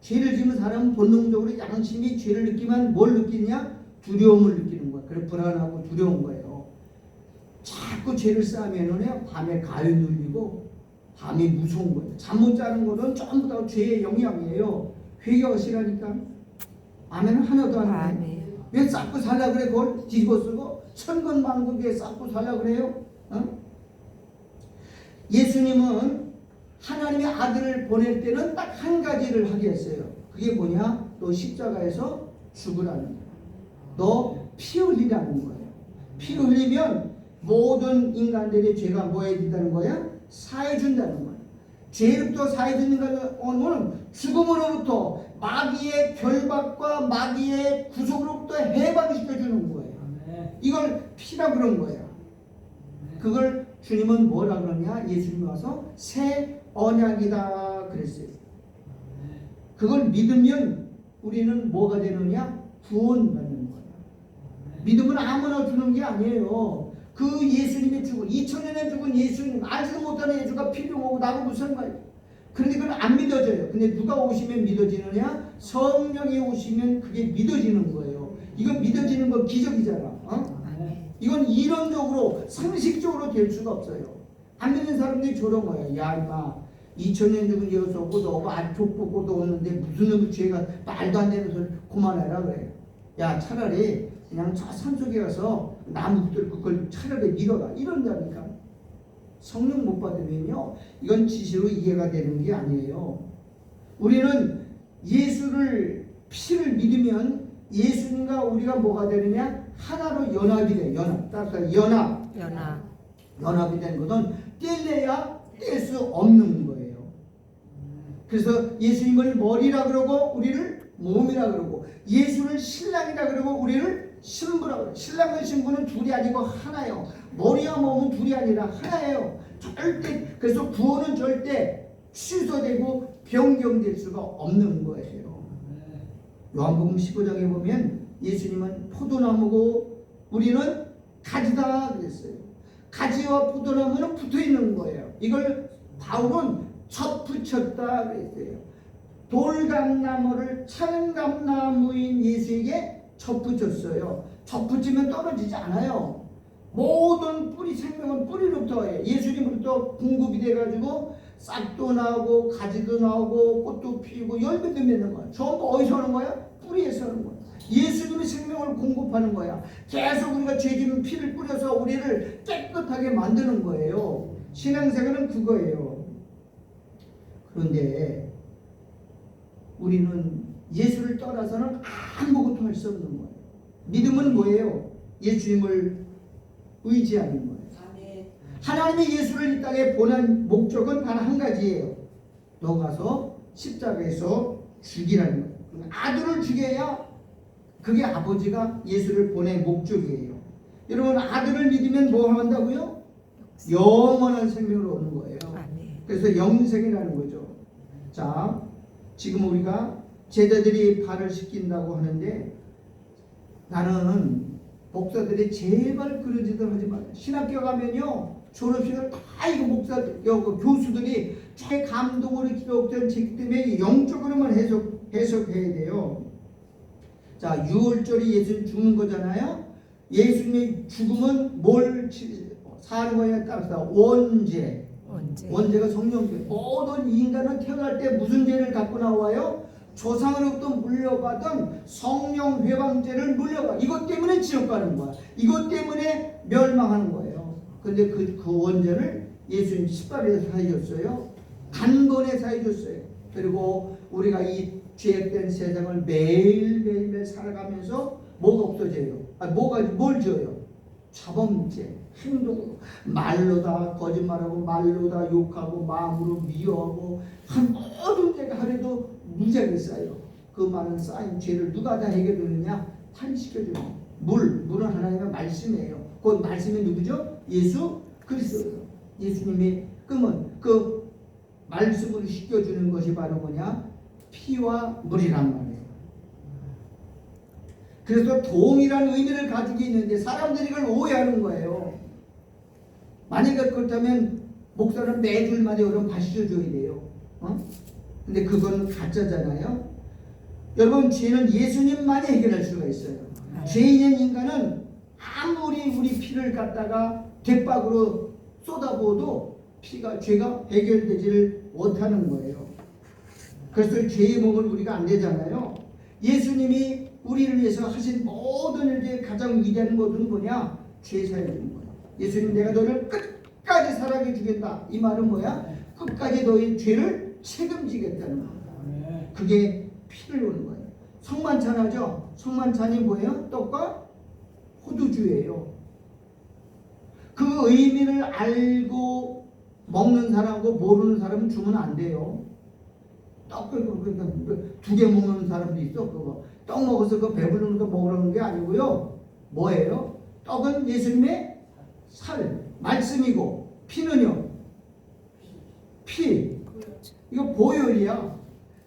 죄를 지은 사람은 본능적으로 양심이 죄를 느끼면 뭘 느끼냐? 두려움을 느끼는 거야. 그래 불안하고 두려운 거예요. 자꾸 죄를 쌓으면은 밤에 가위 눌리고 밤이 무서운 거예요. 잠 못 자는 거는 전부 다 죄의 영향이에요. 회개하시라니까. 아멘. 하나도 안 해. 아멘. 왜 쌓고 살라 그래? 그걸 뒤집어 쓰고 천근만국에 쌓고 살라 그래요? 예수님은 하나님의 아들을 보낼 때는 딱 한 가지를 하게 했어요. 그게 뭐냐? 너 십자가에서 죽으라는 거야. 너 피 흘리라는 거예요. 피 흘리면 모든 인간들의 죄가 뭐 해준다는 거야? 사해준다는 거야. 죄로부터 사해주는 거는 죽음으로부터 마귀의 결박과 마귀의 구속으로부터 해방시켜주는 거예요. 이걸 피라 그런 거예요. 그걸 주님은 뭐라 그러냐? 예수님이 와서 새 언약이다 그랬어요. 그걸 믿으면 우리는 뭐가 되느냐? 구원받는 거예요. 믿음은 아무나 주는 게 아니에요. 그 예수님의 죽은 2000년에 죽은 예수님, 알지도 못하는 예수가 필요하고 나하고 무슨 말이에요? 그런데 그건 안 믿어져요. 근데 누가 오시면 믿어지느냐? 성령이 오시면 그게 믿어지는 거예요. 이건 믿어지는 건 기적이잖아. 이건 이론적으로 상식적으로 될 수가 없어요. 안 믿는 사람들이 저런 거예요. 야 임마 2000년 죽은 예수 오고 너가 아주 족보고도 오는데 무슨 놈의 죄가 말도 안 되는 소리 그만해라 그래. 야 차라리 그냥 저 산속에 가서 나무 붙들고 그걸 차라리 밀어라 이런다니까. 성령 못 받으면요 이건 지시로 이해가 되는 게 아니에요. 우리는 예수를 피를 믿으면 예수님과 우리가 뭐가 되느냐? 하나로 연합이 돼. 따라서 연합이 된 것은 뗄래야 뗄 수 없는 거예요. 그래서 예수님을 머리라 그러고 우리를 몸이라 그러고 예수를 신랑이라 그러고 우리를 신부라 그래요. 신랑과 신부는 둘이 아니고 하나예요. 머리와 몸은 둘이 아니라 하나예요. 절대 그래서 구원은 절대 취소되고 변경될 수가 없는 거예요. 요한복음 15장에 보면 예수님은 포도나무고 우리는 가지다 그랬어요. 가지와 포도나무는 붙어 있는 거예요. 이걸 바울은 접붙였다 그랬어요. 돌감나무를 참감나무인 예수에게 접붙였어요. 접붙이면 떨어지지 않아요. 모든 뿌리 생명은 뿌리로부터 해요. 예수님으로부터 공급이 돼가지고 싹도 나오고 가지도 나오고 꽃도 피우고 열매도 맺는 거야. 전부 어디서 하는 거야? 뿌리에서 하는 거야. 예수님의 생명을 공급하는 거야. 계속 우리가 죄지은 피를 뿌려서 우리를 깨끗하게 만드는 거예요. 신앙생활은 그거예요. 그런데 우리는 예수를 떠나서는 아무것도 할 수 없는 거예요. 믿음은 뭐예요? 예수님을 의지하는 거예요. 하나님이 예수를 이 땅에 보낸 목적은 단 한 가지예요. 너 가서 십자가에서 죽이라는 거예요. 아들을 죽여야 그게 아버지가 예수를 보낸 목적이에요. 여러분 아들을 믿으면 뭐 한다고요? 영원한 생명을 얻는 거예요. 그래서 영생이라는 거죠. 자, 지금 우리가 제자들이 발을 씻긴다고 하는데 나는 목사들이 제발 그런 짓을 하지 마세요. 신학교 가면요 졸업식을 다 이거 목사들, 교수들이 제 감동으로 기록된 책 때문에 영적으로만 해석해야 돼요. 자, 6월절이 예수님 죽는 거잖아요. 예수님의 죽음은 뭘 사는 거냐에 따라서 원죄가 성령죄. 모든 인간은 태어날 때 무슨 죄를 갖고 나와요? 조상으로부터 물려받은 성령 회방죄를 물려가. 이것 때문에 지옥 가는 거야. 이것 때문에 멸망하는 거예요. 근데 그 원죄를 예수님 십자가에서 사해줬어요. 단번에 사해줬어요. 그리고 우리가 이 죄악된 세상을 매일매일 살아가면서 뭐가 없어져요? 뭘 지어요? 자범죄, 행동으로 말로다 거짓말하고 말로다 욕하고 마음으로 미워하고 한 모든 죄가 하루에도 무지하게 쌓여요. 그 많은 쌓인 죄를 누가 다 해결되느냐? 탈시켜주는 물은 하나님의 말씀이에요. 그 말씀이 누구죠? 예수 그리스도. 예수님이 그러면 그 말씀으로 씻겨주는 것이 바로 뭐냐? 피와 물이란 말이에요. 그래서 동일한 의미를 가지고 있는데 사람들이 이걸 오해하는 거예요. 만약에 그렇다면 목사는 매주일마다 여러분 밥 씻어줘야 돼요. 근데 그건 가짜잖아요. 여러분, 죄는 예수님만이 해결할 수가 있어요. 죄 있는 인간은 아무리 우리 피를 갖다가 대박으로 쏟아부어도 죄가 해결되지를 못하는 거예요. 그래서 죄의 몸을 우리가 안 되잖아요. 예수님이 우리를 위해서 하신 모든 일 중에 가장 위대한 것은 뭐냐? 죄 사해주는 거예요. 예수님, 내가 너를 끝까지 사랑해 주겠다. 이 말은 뭐야? 끝까지 너의 죄를 책임지겠다는 거예요. 그게 피를 놓는 거예요. 성만찬하죠? 성만찬이 뭐예요? 떡과 호두주예요. 그 의미를 알고 먹는 사람하고 모르는 사람은 주면 안 돼요. 떡을 2개 먹는 사람도 있어. 그거 떡 먹어서 그 배부르는 거 먹으라는 게 아니고요. 뭐예요? 떡은 예수님의 살, 말씀이고, 피는요, 피. 이거 보혈이야.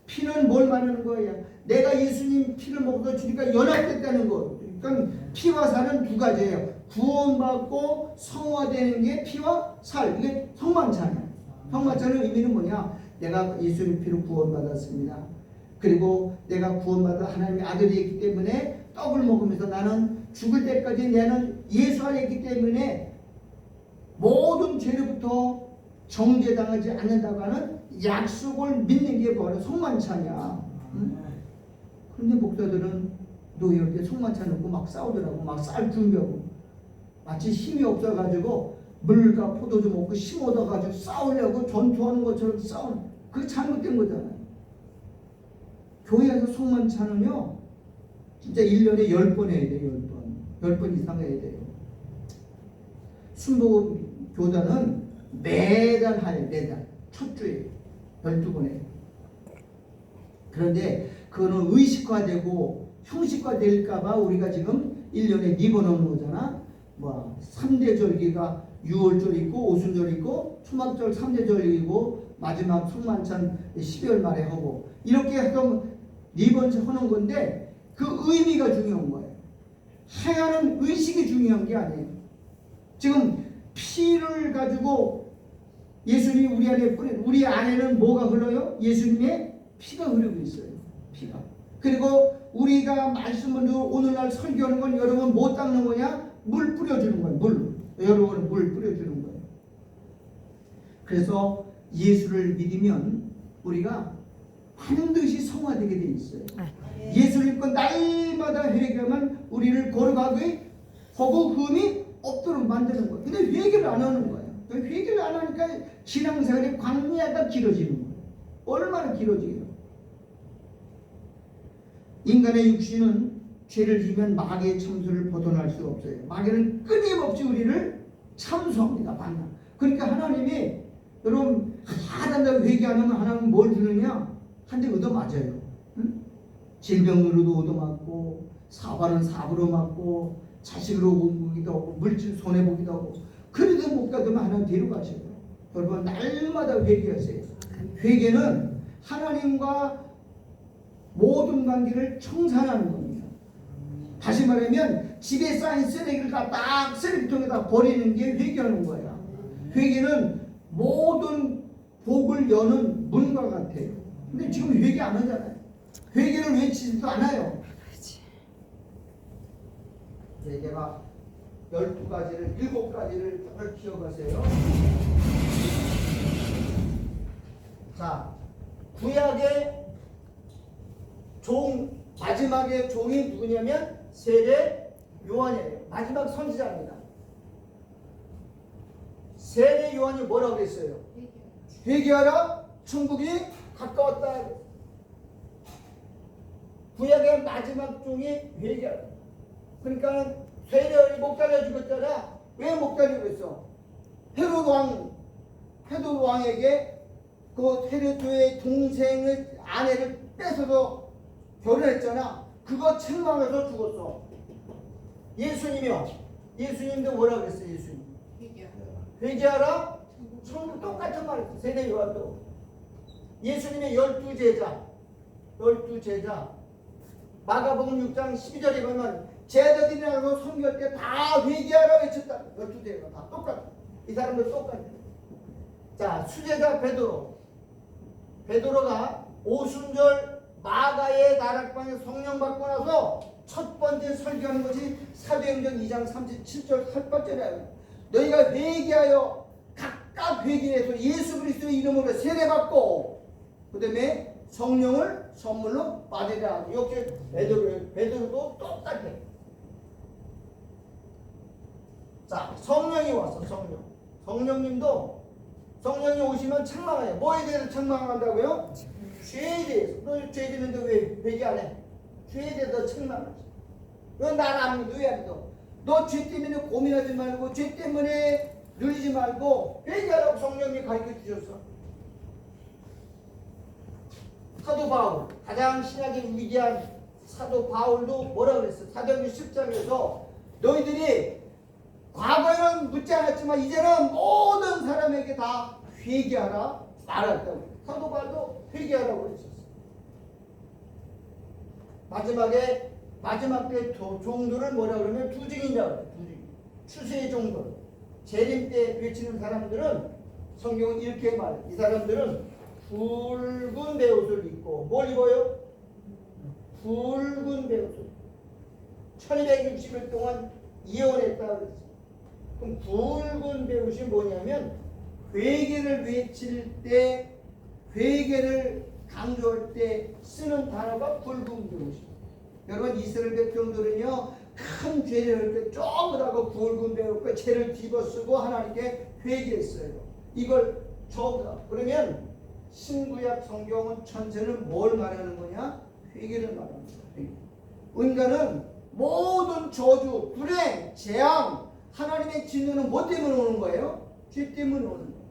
피는 뭘 말하는 거야? 내가 예수님 피를 먹어서 주니까 연합됐다는 거. 그러니까 피와 살은 두 가지예요. 구원받고 성화되는 게 피와 살. 이게 성만찬이야. 성만찬의 의미는 뭐냐? 내가 예수님 피로 구원받았습니다. 그리고 내가 구원받아 하나님의 아들이었기 때문에 떡을 먹으면서 나는 죽을 때까지 나는 예수 안에 있기 때문에 모든 죄로부터 정죄당하지 않는다고 하는 약속을 믿는 게 바로 성만찬이야. 그런데 목사들은 노예할 때 성만찬 놓고 막 싸우더라고. 막 쌀 준비하고 마치 힘이 없어가지고 물과 포도주 먹고 힘 얻어가지고 싸우려고 전투하는 것처럼 싸우는, 그게 잘못된 거잖아요. 교회에서 성만찬은요 진짜 1년에 10번 해야 돼요. 10번 이상 해야 돼요. 순복음 교단은 매달 하요. 매달 첫 주에 12번 해요. 그런데 그거는 의식화되고 형식화될까봐 우리가 지금 1년에 2번 하는 거잖아. 뭐 3대 절기가 6월절 있고 오순절 있고 초막절 3대 절기고 마지막 성만찬 12월 말에 하고 이렇게 해서 4번째 하는 건데 그 의미가 중요한 거예요. 행하는 의식이 중요한 게 아니에요. 지금 피를 가지고 예수님이 우리 안에 뿌린, 우리 안에는 뭐가 흘러요? 예수님의 피가 흐르고 있어요. 피가. 그리고 우리가 말씀을 오늘날 설교하는 건 여러분 뭐 닦는 거냐? 물 뿌려주는 거예요. 물. 여러분 물 뿌려주는 거예요. 그래서 예수를 믿으면 우리가 반드시 성화되게 돼 있어요. 예수를 믿고 날마다 회개하면 우리를 거룩하게 하고 흠이 없도록 만드는 거예요. 근데 회개를 안 하는 거예요. 회개를 안 하니까 신앙생활이 광야가 길어지는 거예요. 얼마나 길어지요? 인간의 육신은 죄를 지면 마귀의 참소를 벗어날 수 없어요. 마귀는 끊임없이 우리를 참소합니다. 만나. 그러니까 하나님이 여러분 하단다고 회개 안 하면 하나님은 뭘 주느냐? 한 대 얻어맞아요. 응? 질병으로도 얻어맞고 사과는 사부로 맞고 자식으로 보기도 하고 물질 손해보기도 하고 그래도 못 가면 하나님 데려가셔요. 여러분 날마다 회개하세요. 회개는 하나님과 모든 관계를 청산하는 겁니다. 다시 말하면 집에 쌓인 쓰레기를 딱 쓰레기통에다 버리는 게 회개하는 거야. 회개는 모든 복을 여는 문과 같아요. 근데 지금 회개 안 하잖아요. 회개를 외치지도 않아요. 회개가 12가지를 7가지를 잘 기억하세요. 자, 구약의 종, 마지막의 종이 누구냐면 세례 요한이에요. 마지막 선지자입니다. 세례 요한이 뭐라고 그랬어요? 회개하라, 천국이 가까웠다. 구약의 마지막 종이 회개하라. 그러니까 세례 못 달려 죽었잖아. 왜 못 달리고 있어? 헤롯 왕에게 그 헤롯의 동생의 아내를 뺏어서 결혼했잖아. 그거 책망해서 죽었어. 예수님도 뭐라 그랬어? 예수님 회개하라. 천국 똑같은 말이었어. 세례 요한도. 예수님의 12제자 마가복음 6장 12절에 보면 제자들이라고 선교할 때 다 회개하라 외쳤다. 12제자가 다 똑같아. 이 사람들 똑같아. 자, 수제자 베드로가 오순절 마가의 다락방에 성령 받고 나서 첫 번째 설교하는 것이 사도행전 2장 37절 8절이에요. 너희가 회개하여 각각 회개해서 예수 그리스도의 이름으로 세례받고 그 다음에 성령을 선물로 받으라. 역시 베드로도 똑같아. 자, 성령이 왔어. 성령님도 성령이 오시면 책망해요. 뭐에 대해서 책망한다고요? 죄에 대해서. 너 죄 짓는데 왜 회개 안 해? 죄에 대해서 책망하지. 너 날 안 믿어. 왜 안 믿어? 너 죄 때문에 고민하지 말고 죄 때문에 늘리지 말고 회개하라고 성령님이 가르쳐 주셨어. 사도 바울, 가장 신약의 위대한 사도 바울도 뭐라 그랬어? 사도행전 10장에서 너희들이 과거에는 묻지 않았지만 이제는 모든 사람에게 다 회개하라 말했다고. 사도 바울도 회개하라고 그랬었어. 마지막 때 종들을 뭐라 그러면 두증이라고 그래. 두증. 추수의 종들. 재림 때 외치는 사람들은 성경은 이렇게 말해. 이 사람들은 붉은 베옷을 입고 뭘 입어요? 붉은 베옷을 1260일 동안 이혼했다 그랬어. 그럼 붉은 베옷이 뭐냐면 회개를 외칠 때, 회개를 강조할 때 쓰는 단어가 붉은 베옷이에요. 여러분 이스라엘 백성들은요 큰 죄를 할 때 전부 다 그 붉은 베옷과 죄를 뒤집어쓰고 하나님께 회개했어요. 이걸 전부 다. 그러면 신구약 성경은 전체는 뭘 말하는 거냐? 회개를 말하는 거예요. 인간은 모든 저주, 불행, 재앙, 하나님의 진노는 뭐 때문에 오는 거예요? 죄 때문에 오는 거예요.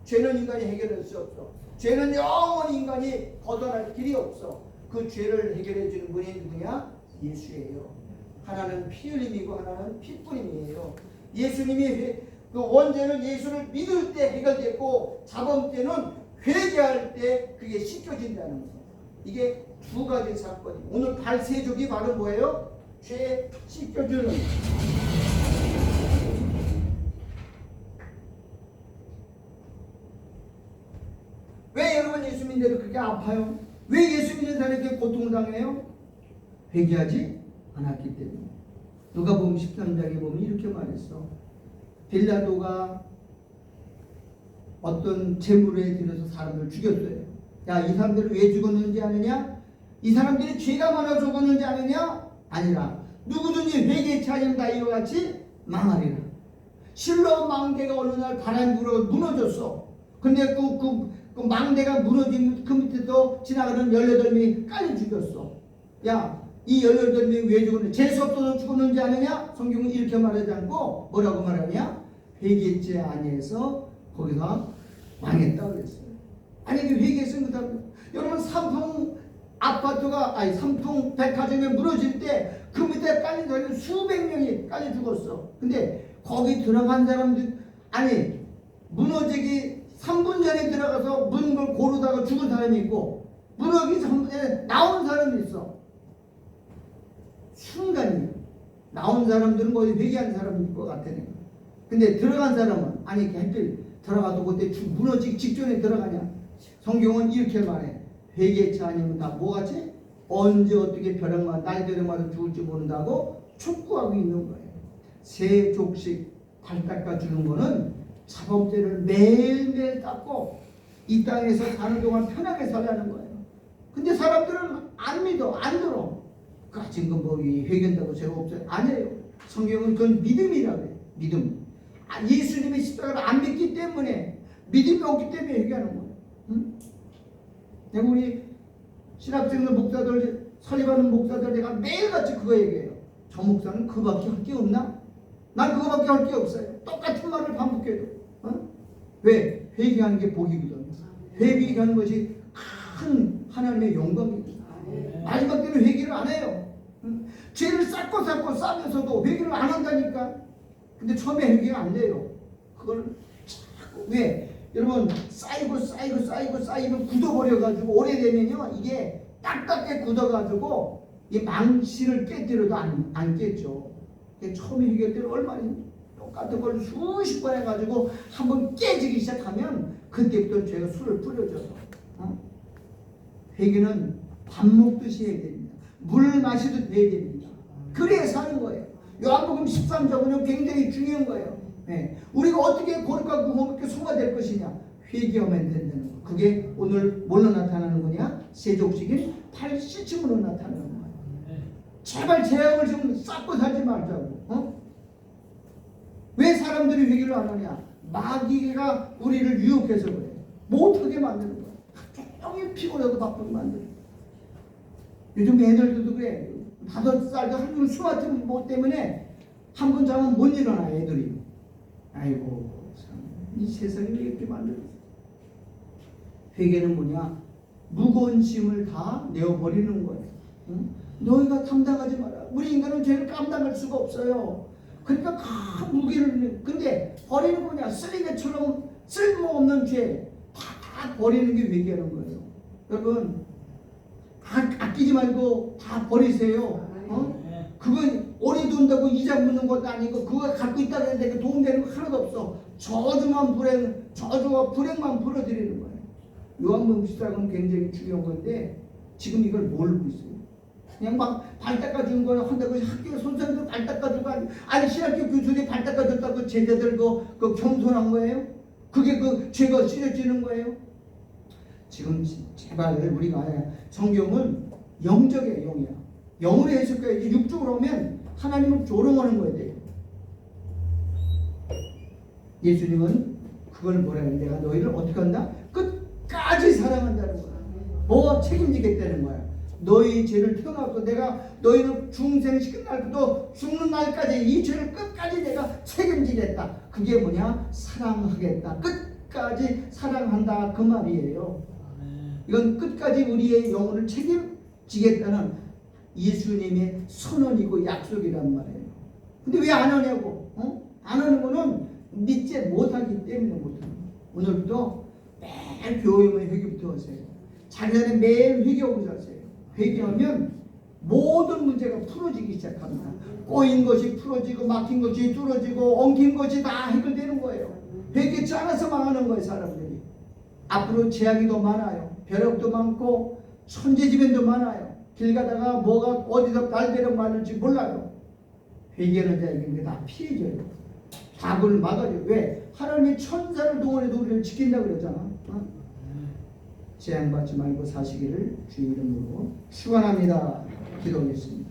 죄는 인간이 해결할 수 없어. 죄는 영원히 인간이 벗어날 길이 없어. 그 죄를 해결해 주는 분이 누구냐? 예수예요. 하나는 피 흘림이고 하나는 피뿌림이에요. 예수님이 그 원죄는 예수를 믿을 때 해결됐고 자범 때는 회개할 때 그게 씻겨진다는 거예요. 이게 두 가지 사건이. 오늘 발세족이 바로 뭐예요? 죄 씻겨주는. 왜 여러분 예수 믿는데도 그렇게 아파요? 왜 예수 믿는 사람에게 고통을 당해요? 회개하지 않았기 때문에. 누가복음 13장에 보면 이렇게 말했어. 빌라도가 어떤 제물에 들여서 사람을 죽였어요. 야, 이 사람들을 왜 죽었는지 아느냐? 이 사람들이 죄가 많아 죽었는지 아느냐? 아니라 누구든지 회개치 않으면 다 이와 같이 망하리라. 실로 망대가 어느 날 바람 불어 무너졌어. 근데 그 망대가 무너진 그 밑에도 지나가는 18명이 깔려 죽였어. 야, 이 18명이 왜 죽었는지, 재수 없어서 죽었는지 아느냐? 성경은 이렇게 말하지 않고 뭐라고 말하냐? 회개치 아니해서 거기서 망했다고 그랬어요. 아니 그 회개했으면 그 사람, 여러분 삼풍 백화점에 무너질 때 그 밑에 깔린 사람이 수백 명이 깔려 죽었어. 근데 거기 들어간 사람들, 아니 무너지기 3분 전에 들어가서 문을 고르다가 죽은 사람이 있고 무너지기 3분 전에 나온 사람이 있어. 순간이에요. 나온 사람들은 거의 회개한 사람일 것 같아. 근데 들어간 사람은 아니 하필 들어가도 그때 무너지기 직전에 들어가냐? 성경은 이렇게 말해. 회개치 아니면 다 뭐같이? 언제 어떻게 벼락만 날벼락마다 죽을지 모른다고 촉구하고 있는 거예요. 세 족씩 발 닦아주는 거는 자범죄를 매일매일 닦고 이 땅에서 사는 동안 편하게 살라는 거예요. 근데 사람들은 안 믿어, 안 들어. 가진 거 뭐 회개한다고 죄가 없어요? 아니에요. 성경은 그건 믿음이라고 해요. 믿음. 예수님의 십자가를 안 믿기 때문에, 믿음이 없기 때문에 회개하는 거예요. 응? 내가 우리 신학생들 목사들 설립하는 목사들 내가 매일같이 그거 얘기해요. 저 목사는 그거밖에 할 게 없나? 난 그거밖에 할 게 없어요. 똑같은 말을 반복해도. 어? 왜? 회개하는 게 복이거든요. 회개하는 것이 큰 하나님의 영광이거든요. 마지막 때는 회개를 안 해요. 응? 죄를 쌓고 쌓으면서도 회개를 안 한다니까. 근데 처음에 회개가 안 돼요. 그걸 자꾸 왜? 여러분 쌓이면 굳어버려가지고 오래되면요 이게 딱딱하게 굳어가지고 이 망치를 깨뜨려도 안 깼죠. 처음에 회개할 때는 얼마나 똑같은 걸 수십 번 해가지고 한번 깨지기 시작하면 그때부터 죄가 술을 뿌려줘서 회개는 밥 먹듯이 해야 됩니다. 물 마시듯 해야 됩니다. 그래야 사는 거예요. 요한복음 13장은 굉장히 중요한 거예요. 네. 우리가 어떻게 거룩하고 그렇게 소화될 것이냐? 회개하면 된다는 거. 그게 오늘 뭘로 나타나는 거냐? 세족식인 팔씨름으로 나타나는 거예요. 제발 죄악을 좀 쌓고 살지 말자고. 왜 사람들이 회개를 안 하냐? 마귀가 우리를 유혹해서 그래. 못하게 만드는 거야. 종일 피곤해도 바쁘게 만드는 거야. 요즘 애들도 그래. 5살도 한번 스마트폰 뭐 때문에 한 번 자면 못 일어나 애들이. 아이고 참, 이 세상이 왜 이렇게 만들었어? 회개는 뭐냐? 무거운 짐을 다 내어버리는 거예요. 응? 너희가 감당하지 마라. 우리 인간은 죄를 감당할 수가 없어요. 그러니까 큰 무게를, 근데 버리는 거냐? 쓰레기처럼 쓸모없는 죄 다 버리는 게 회개하는 거예요. 여러분 아끼지 말고 다 버리세요. 그건 오래 둔다고 이자 묻는 것도 아니고 그거 갖고 있다고 했는데 도움되는 거 하나도 없어. 저주와 불행만 불어들이는 거예요. 요한복음 14장은 굉장히 중요한 건데 지금 이걸 모르고 있어요. 그냥 막 발 닦아주는 거 한다고 학교 선생님들 발 닦아주고 아니 신학교 교수들이 발 닦아줬다고 제자들 그 겸손한 거예요? 그게 그 죄가 씻어지는 거예요? 지금 제발 우리가 성경은 영적이에요. 영이야. 영으로 해석해야지 육적으로 오면 하나님을 조롱하는 거예요. 돼요. 예수님은 그걸 뭐라 해요? 내가 너희를 어떻게 한다? 끝까지 사랑한다는 거야. 뭐 책임지겠다는 거야. 너희 죄를 태어나고 내가 너희를 중생시킨 날부터 죽는 날까지 이 죄를 끝까지 내가 책임지겠다. 그게 뭐냐? 사랑하겠다. 끝까지 사랑한다 그 말이에요. 이건 끝까지 우리의 영혼을 책임지겠다는 예수님의 선언이고 약속이란 말이에요. 근데 왜 안 하냐고? 안 하는 거는 믿지 못하기 때문에 못하는 거예요. 오늘부터 매일 교회 오면 회개부터 하세요. 자기 전에 매일 회개하고 자세요. 회개하면 모든 문제가 풀어지기 시작합니다. 꼬인 것이 풀어지고 막힌 것이 뚫어지고 엉킨 것이 다 해결되는 거예요. 회개치 않아서 망하는 거예요. 사람들이. 앞으로 재앙이 더 많아요. 벼락도 많고 천재지변도 많아요. 길 가다가 뭐가 어디서 날벼락 맞을지 몰라요. 회개하는 자에게는 다 피해져요. 사고를 막아줘요. 왜? 하나님이 천사를 동원해도 우리를 지킨다고 그랬잖아. 재앙받지 말고 사시기를 주의 이름으로 축원합니다. 기도하겠습니다.